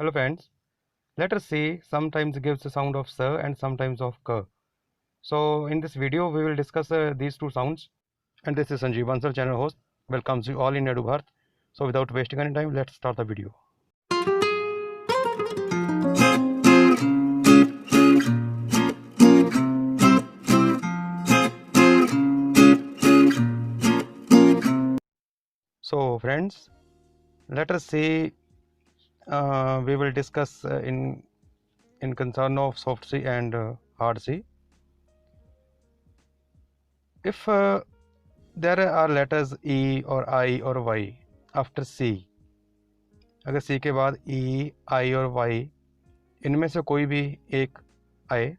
Hello friends, letter C sometimes gives the sound of S and sometimes of K. So in this video we will discuss these two sounds, and this is Sanjeev Bansal, channel host, welcomes you all in Edu Bharat. So without wasting any time, let's start the video. So friends, letter C we will discuss in concern of soft C and hard C. If there are letters E or I or Y after C, अगर C के बाद E, I और Y इनमें से कोई भी एक आए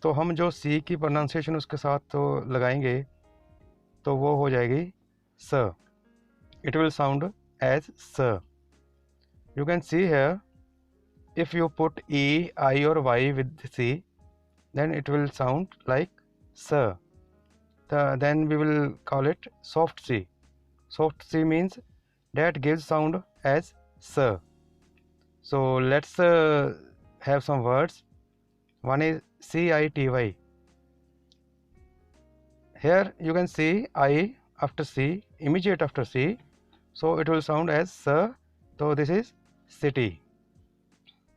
तो हम जो सी की प्रोनाउंसिएशन उसके साथ तो लगाएंगे तो वो हो जाएगी S. It will sound as S. You can see here if you put E I or Y with C then it will sound like s. Then we will call it soft C. Soft C means that gives sound as s. So let's have some words. One is CITY. Here you can see I after C, immediate after C, so it will sound as s. So this is city.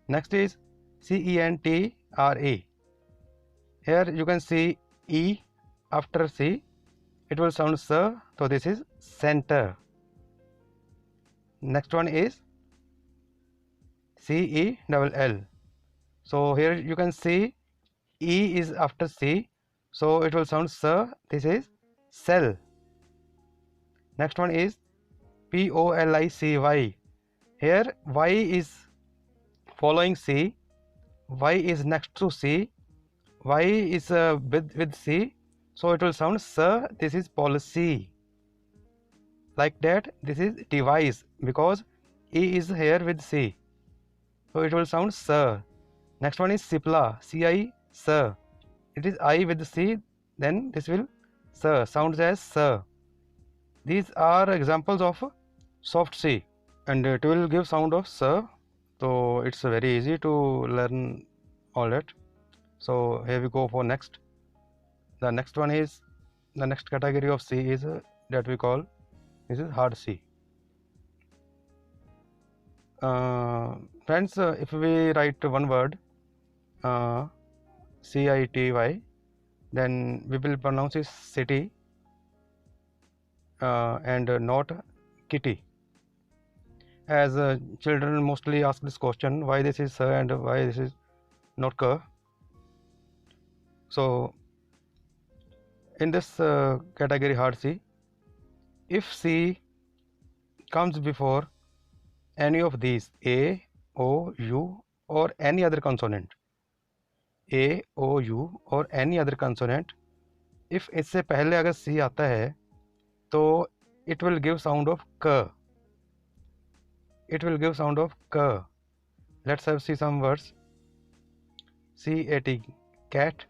Next is CENTRE. Here you can see E after C, it will sound s. So this is center. Next one is CELL. So here you can see E is after C, so it will sound s. This is cell. Next one is POLICY. Here Y is following C, Y is next to C, Y is with C, so it will sound s. This is policy. Like that, this is device because E is here with C, so it will sound s. Next one is CIPLA, CI s. It is I with C, then this will s, sounds as s. These are examples of soft C, and it will give sound of s. So it's very easy to learn all that. So here we go for next. The next one is, the next category of C is that we call, this is hard C. Friends, if we write one word CITY, then we will pronounce it city and not kitty. As children mostly ask this question, why this is s and why this is not k. So in this category hard C, if C comes before any of these A, O, U or any other consonant, A, O, U or any other consonant, if इससे पहले अगर C आता है तो it will give sound of k. It will give sound of k. Let's have see some words. CAT, cat.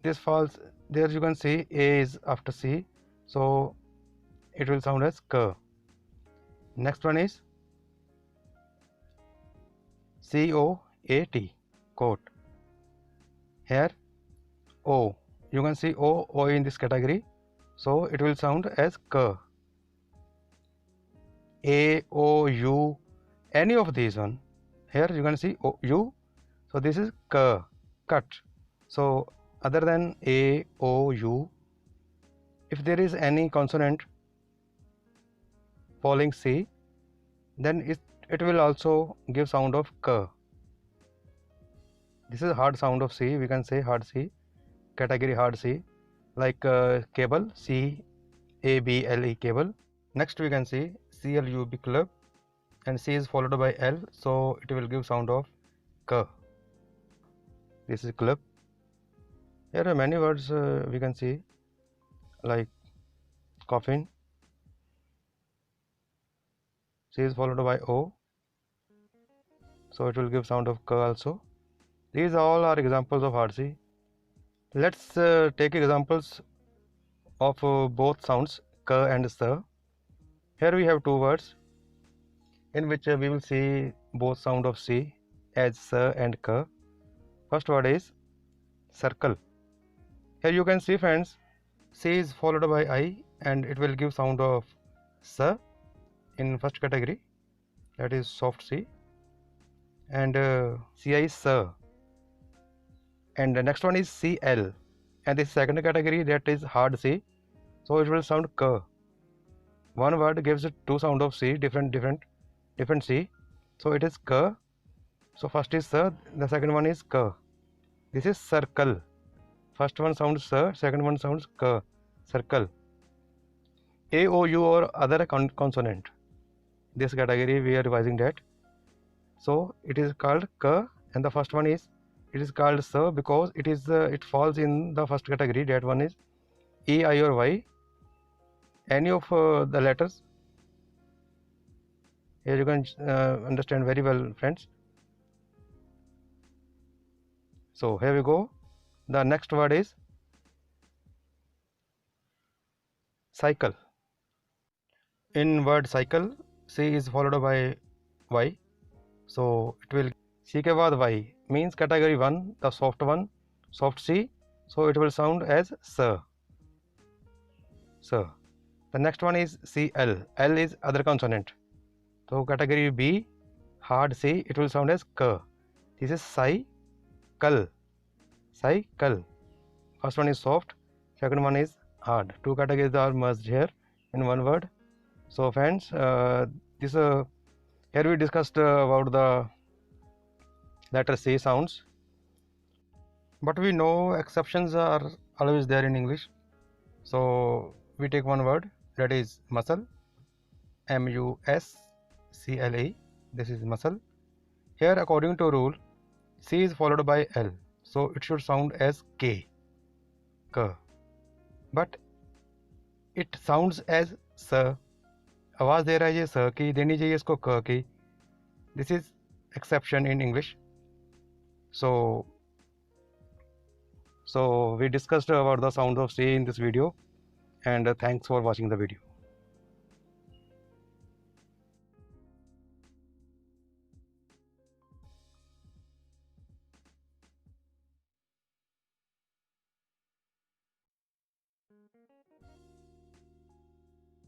This falls there. You can see A is after C, so it will sound as k. Next one is COAT, coat. Here O, you can see O in this category, so it will sound as k. A, O, U, any of these one. Here you can see O, U, so this is k, cut. So other than A, O, U, if there is any consonant following C, then it will also give sound of k. This is hard sound of C. We can say hard C, category hard C, like cable, CABLE, cable. Next we can see CLUB, club, and C is followed by L, so it will give sound of k. This is club. Here are many words we can see, like coffin. C is followed by O, so it will give sound of k also. These all are examples of hard C. Let's take examples of both sounds k and s. Here we have two words, in which we will see both sound of C as S and K. First word is circle. Here you can see, friends, C is followed by I and it will give sound of S in first category, that is soft C, and CI is S, and the next one is CL, and the second category, that is hard C, so it will sound K. One word gives two sound of C, different C, so it is K. So first is S, the second one is K. This is circle. First one sounds S, second one sounds K. Circle. A, O, U or other consonant. This category we are revising that. So it is called K, and the first one is, it is called S because it is it falls in the first category. That one is E, I or Y. Any of the letters. Here you can understand very well, friends. So here we go. The next word is cycle. In word cycle, C is followed by Y. So it will C के बाद Y means category 1, the soft one, soft C. So it will sound as S. The next one is CL. L is other consonant. So category B, hard C, it will sound as K. This is cycle. Cycle. First one is soft, second one is hard. Two categories are merged here in one word. So friends, here we discussed about the letter C sounds, but we know exceptions are always there in English. So we take one word, that is muscle, M-U-S-C-L-E. This is muscle. Here according to rule, C is followed by L, so it should sound as K. But it sounds as S. आवाज़ दे रहा है ये स की, देनी चाहिए इसको क की. This is exception in English. So we discussed about the sound of C in this video, and thanks for watching the video.